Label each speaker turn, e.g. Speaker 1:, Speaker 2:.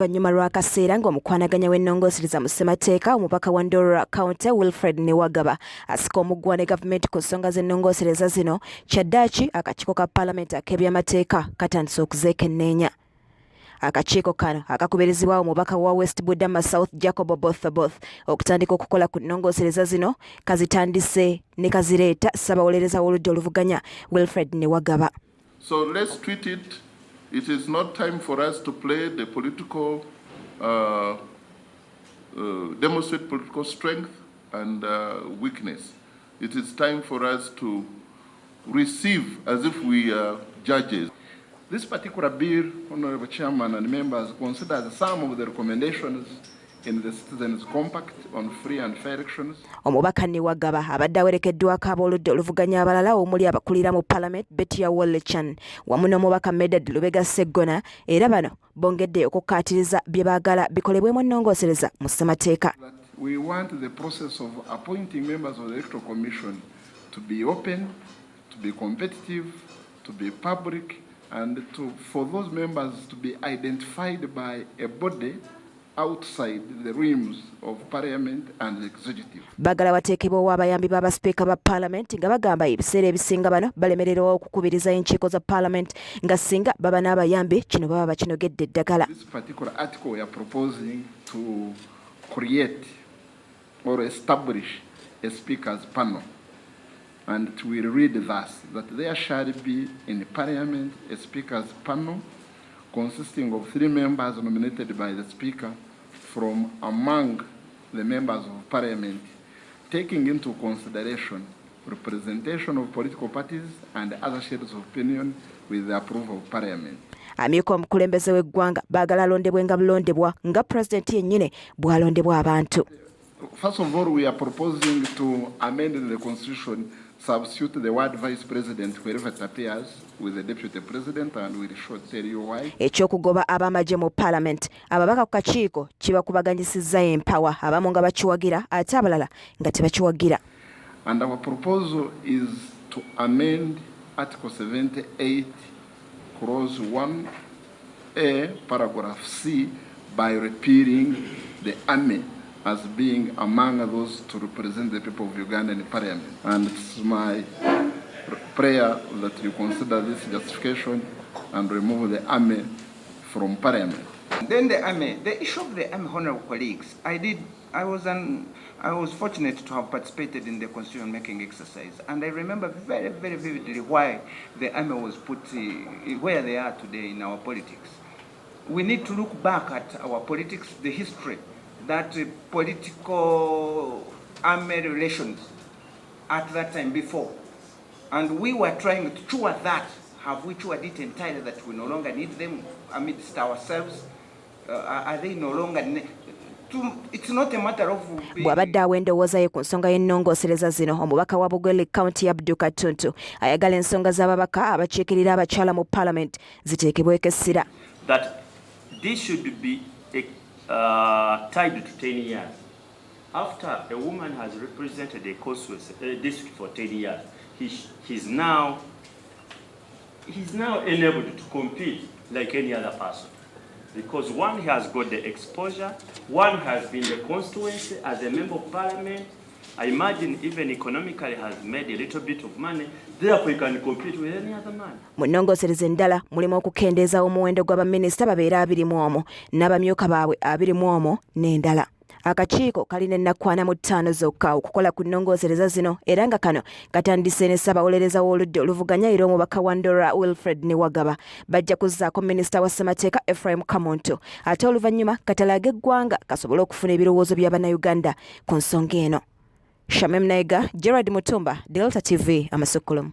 Speaker 1: Oluvannyuma lw'akaseera ng'omukwanaganya w'ennongoosereza mu ssemateeka omubaka wa Ndorra County Wilfred Newagaba asika omuggwa ne gavumenti ku nsonga z'ennongoosereza zino kyaddaaki akakiiko ka paalamenti ak'ebyamateeka katandise okuzeekenneenya. Akakiiko kano akakubirizibwa omubaka wa West Budama South Jacob Oboth okutandika okukola ku nnongoosereza zino kazitandise ne kazireeta Ssaabawolereza w'Oludda Oluvuganya Wilfred Newagaba.
Speaker 2: So let's treat it. It is not time for us to play the political, demonstrate political strength and weakness. It is time for us to receive as if we are judges. This particular bill, Honorable Chairman and members, considers some of the recommendations in the Citizens' Compact on free and fair elections.
Speaker 1: Omubaka Newagaba abadde awerekeddwako ab'Oludda Oluvuganya abalala omuli abakulira mu Parliament Betty Wallechan wamu n'omubaka Medad Lubega Seggona era bano bongedde okukkaatiriza bye baagala bikolebwemu ennongoosereza mu ssemateeka.
Speaker 2: We want the process of appointing members of the Electoral Commission to be open, to be competitive, to be public, and for those members to be identified by a body outside the rims of Parliament and the Executive.
Speaker 1: Bagala bateekebwawo abayambi b'abasipiika ba Parliament nga bagamba ebiseera ebisinga bano balemererwa okukubiriza enkiiko za Parliament nga singa baba n'abayambi kino baba bakinogedde eddagala.
Speaker 2: This particular article we are proposing to create or establish a speakers panel, and it will read thus, that there shall be in Parliament a speakers panel consisting of 3 members nominated by the Speaker from among the members of Parliament, taking into consideration representation of political parties and other shades of opinion with the approval of Parliament.
Speaker 1: Amyuka omukulembeze w'eggwanga baagala alondebwe nga bulondebwa nga Pulezidenti yennyini bw'alondebwa abantu.
Speaker 2: First of all, we are proposing to amend the Constitution, substitute the word Vice President wherever it appears with the Deputy President, and we'll tell you why.
Speaker 1: Ekyokugoba ab'amagye mu Parliament ababaka ku kakiiko kibakubaganyisizza empawa abamu nga bakiwagira ate abalala nga tebakiwagira.
Speaker 2: And our proposal is to amend Article 78, Clause 1A, Paragraph C, by repealing the Army as being among those to represent the people of Uganda in Parliament. And it's my prayer that you consider this justification and remove the Army from Parliament.
Speaker 3: Then the Army, the issue of the Army, honorable colleagues, I was fortunate to have participated in the constitution making exercise, and I remember very, very vividly why the Army was put where they are today in our politics. We need to look back at our politics, the history, that political army relations at that time before. And we were trying to cure that. Have we cured it entirely that we no longer need them amidst ourselves? Are they no longer... It's not a matter of...
Speaker 1: Bw'abadde awa endowooza ye ku nsonga y'ennongoosereza zino omubaka wa Bugwele County Abdul Katuntu ayagala ensonga z'ababaka abakiikirira abakyala mu Parliament ziteekebweko essira.
Speaker 4: That this should be tied to 10 years. After a woman has represented a constituency, district for 10 years, he's now enabled to compete like any other person. Because one has got the exposure, one has been the constituency as a member of Parliament. I imagine even economically has made a little bit of money, therefore he can compete with any other man.
Speaker 1: Mu nnongoosereza endala mulimu okukendeeza omuwendo gw'abaminisita babeera 21 n'abamyuka baabwe 21 n'endala. Akakiiko kalina ennaku 45 zokka okukola ku nnongoosereza zino era nga kano katandise ne Ssaabawolereza w'Oludda Oluvuganya era omubaka wa Ndorra Wilfred Newagaba bajja kuzzaako minisita wa ssemateeka Ephraim Kamuntu ate oluvannyuma katalage eggwanga kasobole okufuna ebirowoozo bya bannayuganda ku nsonga eno. Shamem Naiga, Gerard Mutumba, Delta TV, Amasukkulumu.